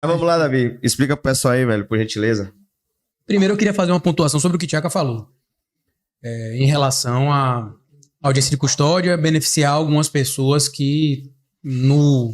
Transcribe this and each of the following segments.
Vamos lá, Davi. Explica pro pessoal aí, velho, por gentileza. Primeiro eu queria fazer uma pontuação sobre o que Tchaka falou. Em relação à audiência de custódia, beneficiar algumas pessoas que no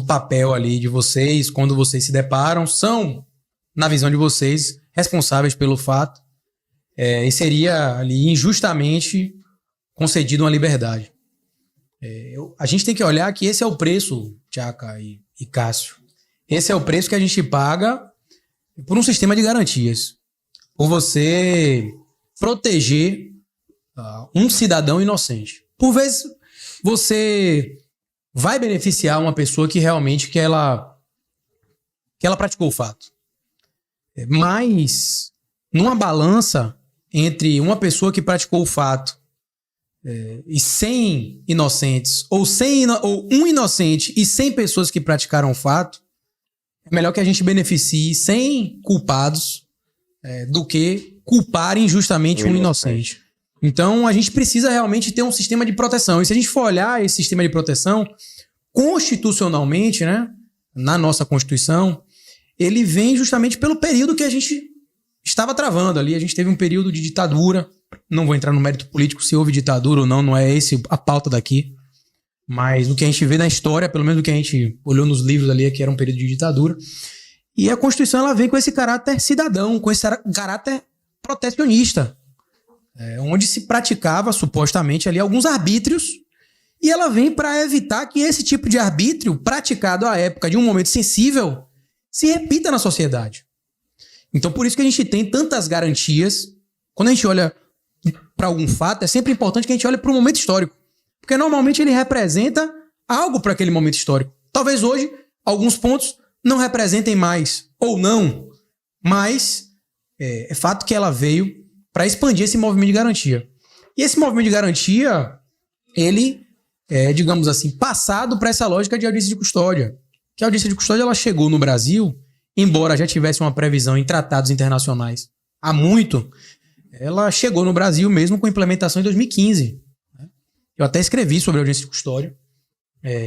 papel ali de vocês, quando vocês se deparam, são, na visão de vocês, responsáveis pelo fato, e seria ali injustamente concedido uma liberdade. A gente tem que olhar que esse é o preço, Tchaka e Cássio. Esse é o preço que a gente paga por um sistema de garantias. Por você proteger um cidadão inocente. Por vezes, você vai beneficiar uma pessoa que realmente que ela praticou o fato. Mas, numa balança entre uma pessoa que praticou o fato e 100 inocentes, ou um inocente e 100 pessoas que praticaram o fato, é melhor que a gente beneficie 100 culpados do que culpar injustamente um inocente. Então, a gente precisa realmente ter um sistema de proteção. E se a gente for olhar esse sistema de proteção, constitucionalmente, né, na nossa Constituição, ele vem justamente pelo período que a gente estava travando ali. A gente teve um período de ditadura. Não vou entrar no mérito político se houve ditadura ou não, não é esse a pauta daqui. Mas o que a gente vê na história, pelo menos o que a gente olhou nos livros ali, é que era um período de ditadura. E a Constituição ela vem com esse caráter cidadão, com esse caráter protecionista, onde se praticava supostamente ali alguns arbítrios, e ela vem para evitar que esse tipo de arbítrio, praticado à época de um momento sensível, se repita na sociedade. Então por isso que a gente tem tantas garantias. Quando a gente olha para algum fato, é sempre importante que a gente olhe para um momento histórico. Porque normalmente ele representa algo para aquele momento histórico. Talvez hoje alguns pontos não representem mais, ou não. Mas é fato que ela veio para expandir esse movimento de garantia. E esse movimento de garantia, ele é, digamos assim, passado para essa lógica de audiência de custódia. Que a audiência de custódia ela chegou no Brasil, embora já tivesse uma previsão em tratados internacionais há muito, ela chegou no Brasil mesmo com implementação em 2015. Eu até escrevi sobre a audiência de custódia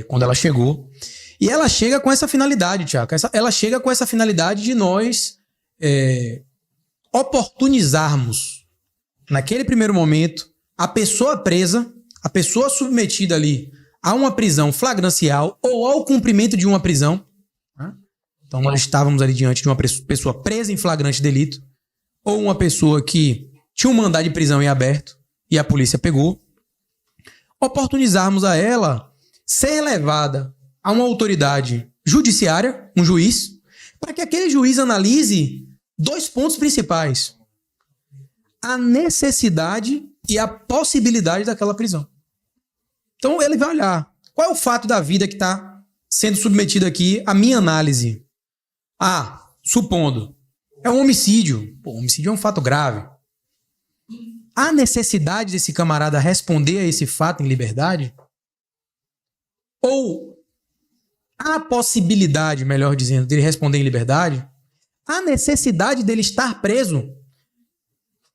quando ela chegou. E ela chega com essa finalidade, Tiago. Ela chega com essa finalidade de nós oportunizarmos, naquele primeiro momento, a pessoa presa, a pessoa submetida ali a uma prisão flagrancial ou ao cumprimento de uma prisão. Então nós estávamos ali diante de uma pessoa presa em flagrante delito ou uma pessoa que tinha um mandado de prisão em aberto e a polícia pegou. Oportunizarmos a ela ser levada a uma autoridade judiciária, um juiz, para que aquele juiz analise dois pontos principais: a necessidade e a possibilidade daquela prisão. Então ele vai olhar qual é o fato da vida que está sendo submetido aqui à minha análise. Supondo, é um homicídio. Homicídio é um fato grave. Há necessidade desse camarada responder a esse fato em liberdade? Ou há possibilidade, melhor dizendo, dele responder em liberdade? Há necessidade dele estar preso?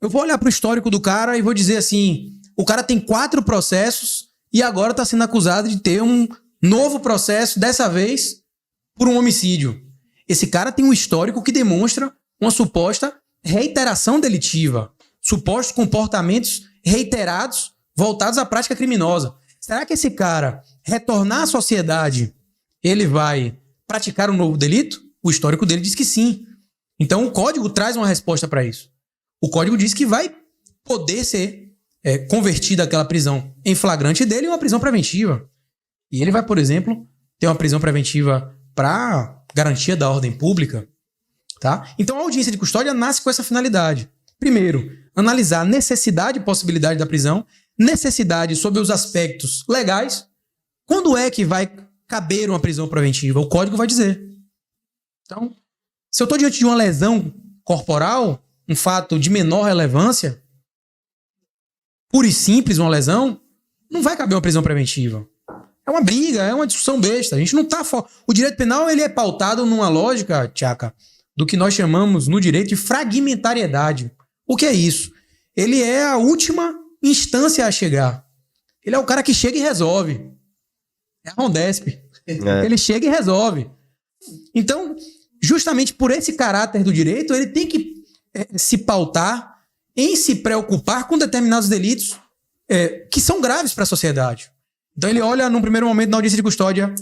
Eu vou olhar para o histórico do cara e vou dizer assim: o cara tem 4 processos e agora está sendo acusado de ter um novo processo, dessa vez por um homicídio. Esse cara tem um histórico que demonstra uma suposta reiteração delitiva, supostos comportamentos reiterados voltados à prática criminosa. Será que esse cara, retornar à sociedade, ele vai praticar um novo delito? O histórico dele diz que sim. Então o código traz uma resposta para isso. O código diz que vai poder ser convertida aquela prisão em flagrante dele em uma prisão preventiva. E ele vai, por exemplo, ter uma prisão preventiva para garantia da ordem pública. Tá? Então a audiência de custódia nasce com essa finalidade. Primeiro, analisar a necessidade e possibilidade da prisão, necessidade sobre os aspectos legais. Quando é que vai caber uma prisão preventiva? O código vai dizer. Então, se eu estou diante de uma lesão corporal, um fato de menor relevância, pura e simples uma lesão, não vai caber uma prisão preventiva. É uma briga, é uma discussão besta. A gente não tá... O direito penal ele é pautado numa lógica, Tchaka, do que nós chamamos no direito de fragmentariedade. O que é isso? Ele é a última instância a chegar. Ele é o cara que chega e resolve. É a Rondesp. Ele chega e resolve. Então, justamente por esse caráter do direito, ele tem que se pautar em se preocupar com determinados delitos que são graves para a sociedade. Então ele olha, num primeiro momento, na audiência de custódia,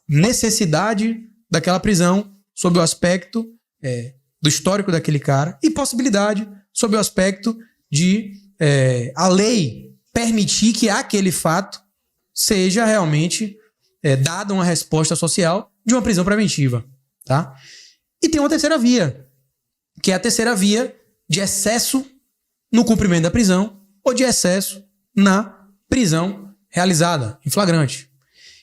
necessidade daquela prisão sob o aspecto do histórico daquele cara e possibilidade sob o aspecto de a lei permitir que aquele fato seja realmente dada uma resposta social de uma prisão preventiva. Tá? E tem uma terceira via, que é a terceira via de excesso no cumprimento da prisão ou de excesso na prisão realizada, em flagrante.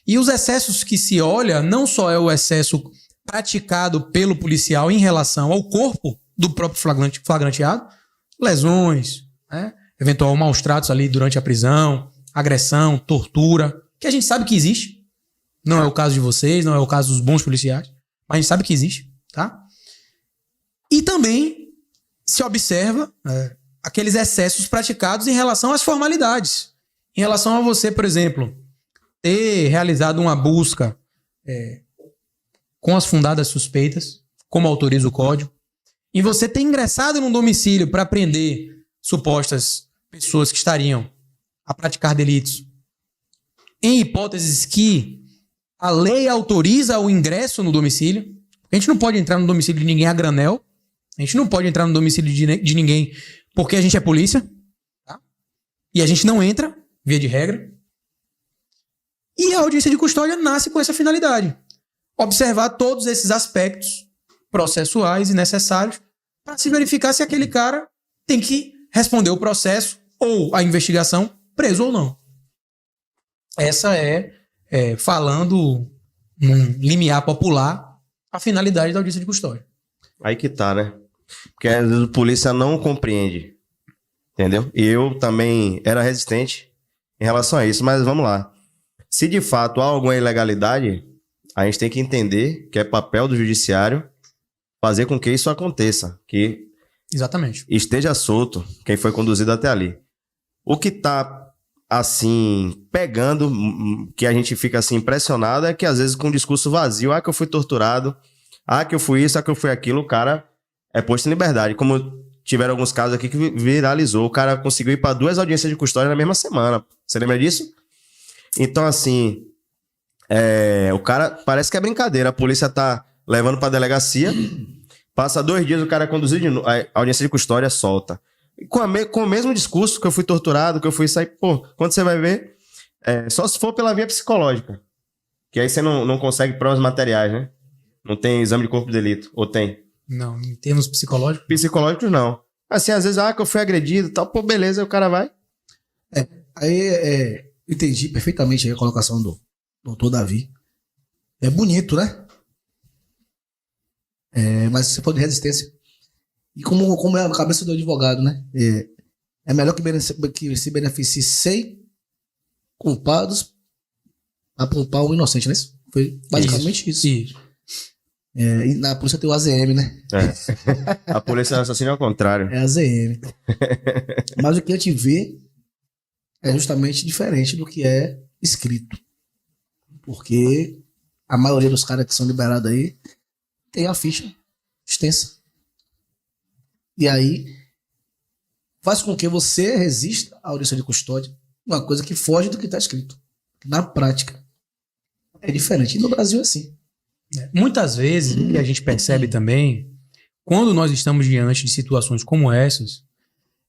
E os excessos que se olha não só é o excesso praticado pelo policial em relação ao corpo do próprio flagranteado, lesões, eventual maus tratos ali durante a prisão, agressão, tortura, que a gente sabe que existe. Não é o caso de vocês, não é o caso dos bons policiais, mas a gente sabe que existe, tá? E também se observa aqueles excessos praticados em relação às formalidades. Em relação a você, por exemplo, ter realizado uma busca com as fundadas suspeitas, como autoriza o Código, e você ter ingressado num domicílio para prender supostas pessoas que estariam a praticar delitos, em hipóteses que a lei autoriza o ingresso no domicílio. A gente não pode entrar no domicílio de ninguém a granel. A gente não pode entrar no domicílio de ninguém porque a gente é polícia. Tá? E a gente não entra, via de regra. E a audiência de custódia nasce com essa finalidade. Observar todos esses aspectos processuais e necessários para se verificar se aquele cara tem que responder o processo ou a investigação, preso ou não. Essa falando num limiar popular, a finalidade da audiência de custódia. Aí que tá, né? Porque às vezes a polícia não compreende, entendeu? E eu também era resistente em relação a isso, mas vamos lá. Se de fato há alguma ilegalidade, a gente tem que entender que é papel do judiciário fazer com que isso aconteça, que exatamente esteja solto quem foi conduzido até ali. O que tá assim, pegando, que a gente fica assim impressionado, é que às vezes com um discurso vazio, que eu fui torturado, que eu fui isso, que eu fui aquilo, o cara é posto em liberdade. Como tiveram alguns casos aqui que viralizou, o cara conseguiu ir para 2 audiências de custódia na mesma semana. Você lembra disso? Então, assim, o cara parece que é brincadeira. A polícia tá levando para delegacia, passa 2 dias, o cara é conduzido de novo, a audiência de custódia solta. Com o mesmo discurso que eu fui torturado, que eu fui sair, quando você vai ver, só se for pela via psicológica. Que aí você não consegue provas materiais, né? Não tem exame de corpo de delito, ou tem? Não, em termos psicológicos? Psicológicos não. Assim, às vezes, que eu fui agredido e tal, beleza, aí o cara vai. Aí entendi perfeitamente a colocação do doutor Davi. É bonito, né? Mas você falou de resistência. E como é a cabeça do advogado, né? É melhor que se beneficie 100 culpados a poupar um inocente, né? Foi basicamente isso. E na polícia tem o AZM, né? A polícia assassina ao contrário. É AZM. Mas o que a gente vê é justamente diferente do que é escrito. Porque a maioria dos caras que são liberados aí tem a ficha extensa. E aí faz com que você resista à audiência de custódia, uma coisa que foge do que está escrito. Na prática é diferente. E no Brasil é assim. Muitas vezes, o que a gente percebe também, quando nós estamos diante de situações como essas,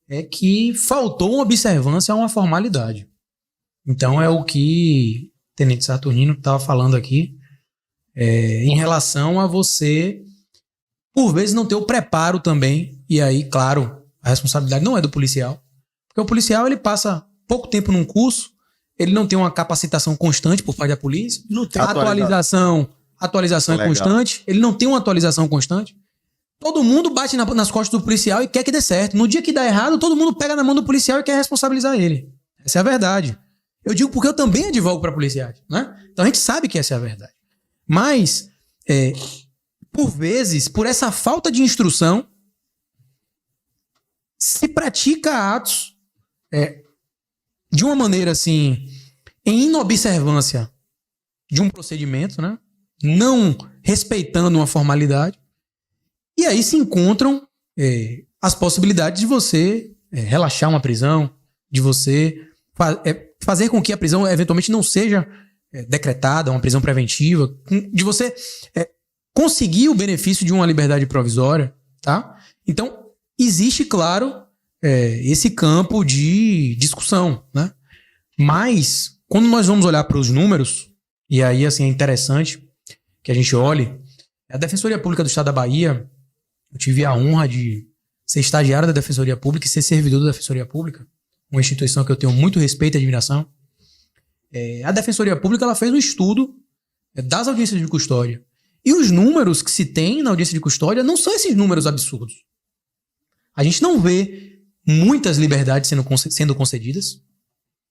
é que faltou uma observância a uma formalidade. Então é o que o Tenente Saturnino estava falando aqui, em relação a você, por vezes, não ter o preparo também. E aí, claro, a responsabilidade não é do policial. Porque o policial, ele passa pouco tempo num curso, ele não tem uma capacitação constante por parte da polícia, Não tem atualização é constante, ele não tem uma atualização constante. Todo mundo bate nas costas do policial e quer que dê certo. No dia que dá errado, todo mundo pega na mão do policial e quer responsabilizar ele. Essa é a verdade. Eu digo porque eu também advogo para policiais, né? Então a gente sabe que essa é a verdade. Mas, por vezes, por essa falta de instrução, se pratica atos de uma maneira assim, em inobservância de um procedimento, né? Não respeitando uma formalidade. E aí se encontram as possibilidades de você relaxar uma prisão, de você fazer com que a prisão eventualmente não seja decretada, uma prisão preventiva, de você conseguir o benefício de uma liberdade provisória, tá? Então, existe, claro, esse campo de discussão, né? Mas, quando nós vamos olhar para os números, e aí, assim, é interessante que a gente olhe, a Defensoria Pública do Estado da Bahia, eu tive a honra de ser estagiário da Defensoria Pública e ser servidor da Defensoria Pública, uma instituição que eu tenho muito respeito e admiração. A Defensoria Pública ela fez um estudo das audiências de custódia. E os números que se tem na audiência de custódia não são esses números absurdos. A gente não vê muitas liberdades sendo concedidas.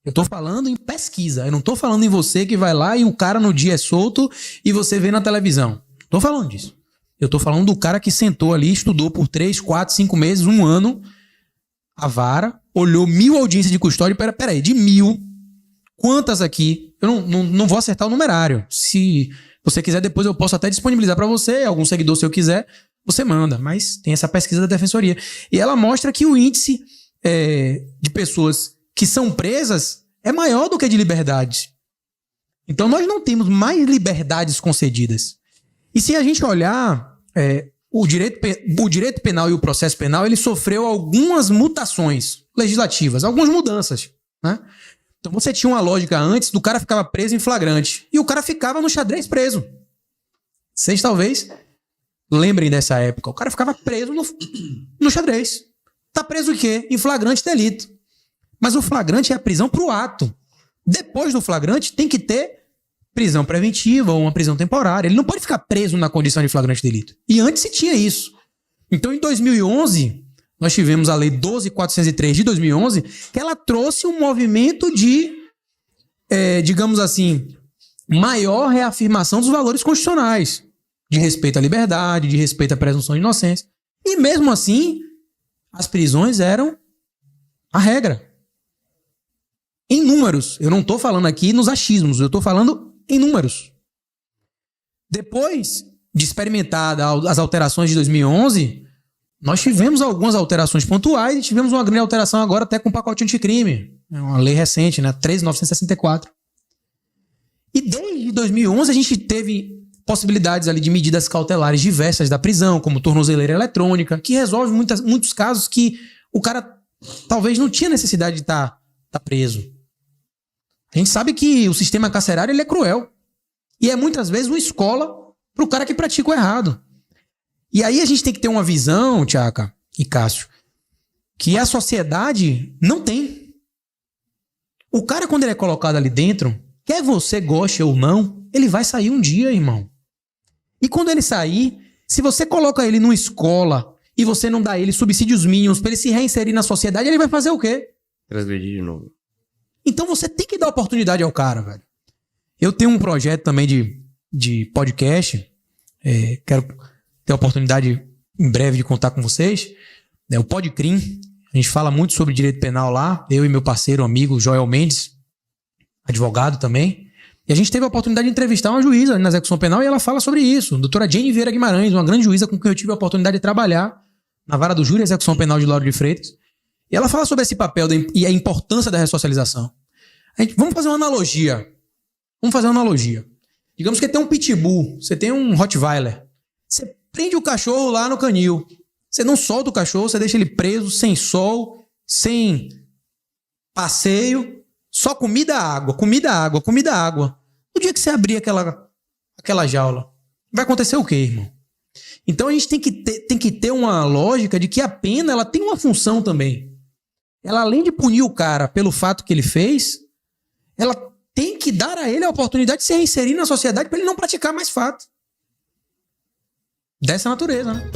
Eu estou falando em pesquisa. Eu não estou falando em você que vai lá e o cara no dia é solto e você vê na televisão. Estou falando disso. Eu estou falando do cara que sentou ali, estudou por 3, 4, 5 meses, 1 ano, a vara, olhou 1000 audiências de custódia. Peraí, de 1000, quantas aqui? Eu não vou acertar o numerário. Se você quiser, depois eu posso até disponibilizar para você, algum seguidor se eu quiser, você manda. Mas tem essa pesquisa da Defensoria. E ela mostra que o índice de pessoas que são presas é maior do que de liberdade. Então nós não temos mais liberdades concedidas. E se a gente olhar o direito penal e o processo penal, ele sofreu algumas mutações legislativas, algumas mudanças, né? Então você tinha uma lógica antes do cara ficava preso em flagrante e o cara ficava no xadrez preso. Vocês talvez lembrem dessa época. O cara ficava preso no xadrez. Tá preso o quê? Em flagrante delito. Mas o flagrante é a prisão pro ato. Depois do flagrante tem que ter prisão preventiva ou uma prisão temporária. Ele não pode ficar preso na condição de flagrante delito. E antes se tinha isso. Então em 2011... nós tivemos a Lei 12.403 de 2011, que ela trouxe um movimento de, digamos assim, maior reafirmação dos valores constitucionais, de respeito à liberdade, de respeito à presunção de inocência. E mesmo assim, as prisões eram a regra. Em números. Eu não estou falando aqui nos achismos, eu estou falando em números. Depois de experimentar as alterações de 2011... nós tivemos algumas alterações pontuais e tivemos uma grande alteração agora até com o pacote anticrime. É uma lei recente, né? 13.964. E desde 2011 a gente teve possibilidades ali de medidas cautelares diversas da prisão, como tornozeleira eletrônica, que resolve muitos casos que o cara talvez não tinha necessidade de estar preso. A gente sabe que o sistema carcerário ele é cruel. E é muitas vezes uma escola para o cara que pratica o errado. E aí a gente tem que ter uma visão, Tchaka e Cássio, que a sociedade não tem. O cara, quando ele é colocado ali dentro, quer você goste ou não, ele vai sair um dia, irmão. E quando ele sair, se você coloca ele numa escola e você não dá ele subsídios mínimos para ele se reinserir na sociedade, ele vai fazer o quê? Transgredir de novo. Então você tem que dar oportunidade ao cara, velho. Eu tenho um projeto também de podcast, quero ter a oportunidade em breve de contar com vocês, o Podcrim. A gente fala muito sobre direito penal lá, eu e meu parceiro, amigo Joel Mendes, advogado também. E a gente teve a oportunidade de entrevistar uma juíza na execução penal e ela fala sobre isso. Doutora Jane Vieira Guimarães, uma grande juíza com quem eu tive a oportunidade de trabalhar na vara do júri e execução penal de Lauro de Freitas. E ela fala sobre esse papel e a importância da ressocialização. Vamos fazer uma analogia. Digamos que tem um pitbull, você tem um Rottweiler. Você prende o cachorro lá no canil. Você não solta o cachorro, você deixa ele preso, sem sol, sem passeio, só comida, água. No dia que você abrir aquela jaula, vai acontecer o quê, irmão? Então a gente tem que ter uma lógica de que a pena ela tem uma função também. Ela, além de punir o cara pelo fato que ele fez, ela tem que dar a ele a oportunidade de se reinserir na sociedade para ele não praticar mais fato. Dessa natureza, né?